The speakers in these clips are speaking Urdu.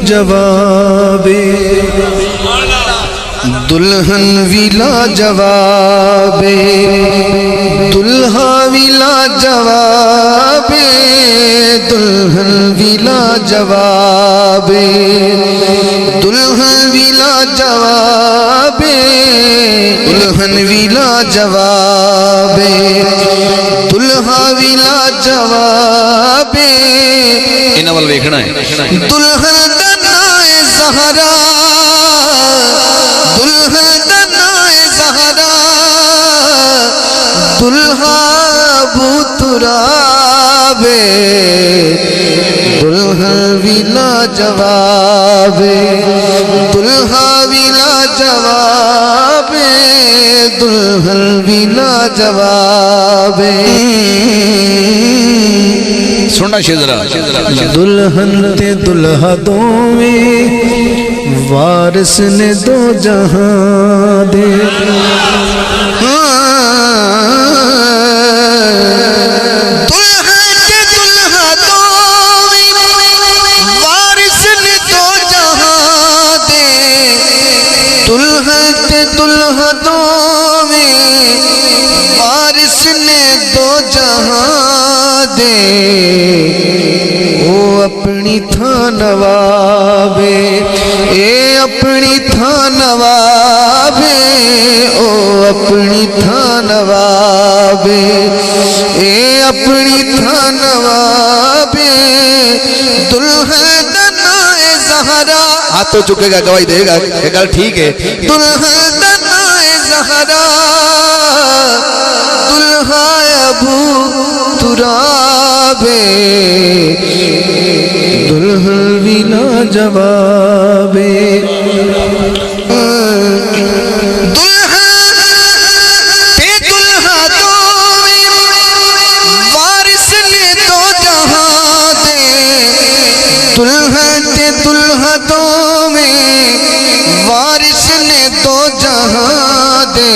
جواب دلہن ویلا جواب دلہا ویلا جواب دلہن ویلا جواب دلہن ویلا جواب دلہن ویلا جواب دلہا ویلا جواب انہا وال ویکھنا ہے دلہن دنائے زہرا دلہن دنائے زہرا دلہا ابو تراب دلہن ویلا جواب دلہا ویلا جواب دلہن ویلا جواب سننا شیدرہ دلہن تے دلہا دوویں وارث نے دو جہاں دے دلہن تے دلہا دوویں وارث نے دو جہاں دے دلہن تے دلہا دوویں وارث نے دو جہاں دے او اپنی تھا نوابے اے اپنی تھا نوابے او اپنی تھا نوابے اے اپنی تھا نوابے دلہن دنائے زہرا ہاتھ تو چکے گا گواہی دے گا یہ گل ٹھیک ہے دلہن دنائے زہرا دلہا ابو تراب دلہن ویلا جواب دلہن تے دلہا دوویں وارث نے دو جہاں دے دلہن تے دلہا دوویں وارث نے دو جہاں دے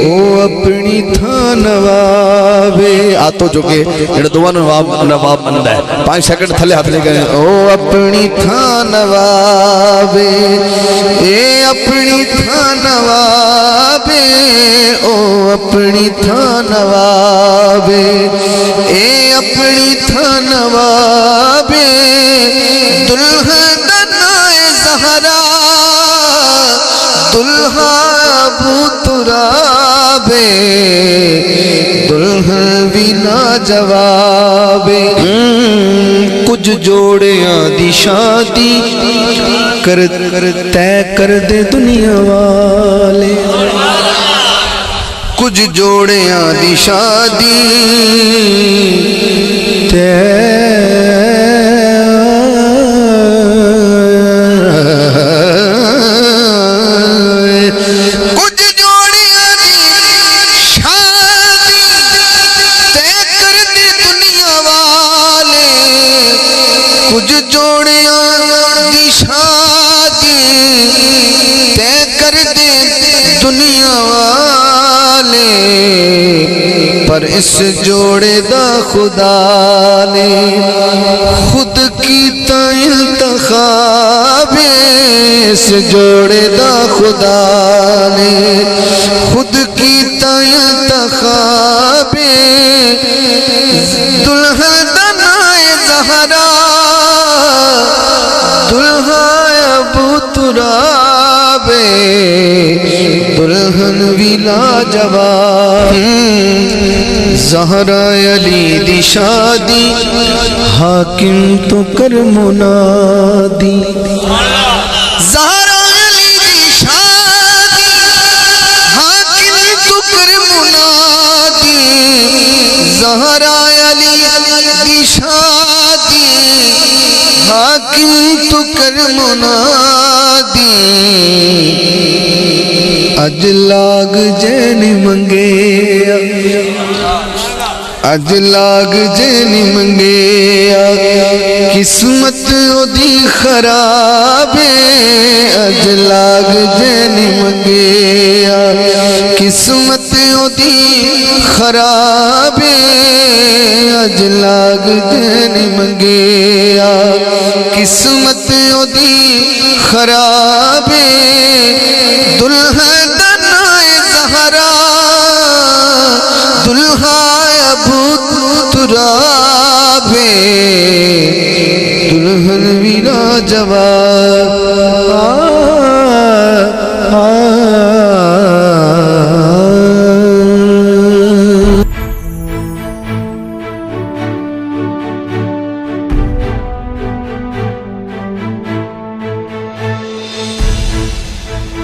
او اپنی تھا نوابے ہاتھ تو چکے جڑا دوان نواب بندہ ہے 5 سیکنڈ تھلے ہاتھ لے گئے او اپنی تھا نوابے اے اپنی تھا نوابے او اپنی تھا نوابے اے اپنی تھا نوابے دلہن دنائے زہرا دلہا ابو تراب دلہن ویلا جواب کچھ جوڑیاں دی شادی طے کر دے دنیا والے کچھ جوڑیاں دی شادی طے کچھ جوڑیاں دی شادی طے کر دے دنیا والے پر اس جوڑے دا خدا نے خود کیتا انتخاب اس جوڑے دا خدا نے خود کیتا انتخاب دلہن دنائے زہرا دلہا ابو تراب دلہن ویلا جواب زہرا علی دی شادی حاکم تو کر منادی زہرا علی دی شادی حاکم تو کر منادی زہرا علی دی شادی حاکم تو کر منادی اج لاگ جین منگے اج لاگ جین منگے قسمت او دی خراب اج لاگ جین منگے قسمت او دی خراب اج لاگ جین منگے قسمت اودی خراب دلہن دنائے زہرا دلہا ابو تراب دلہن میرا جواب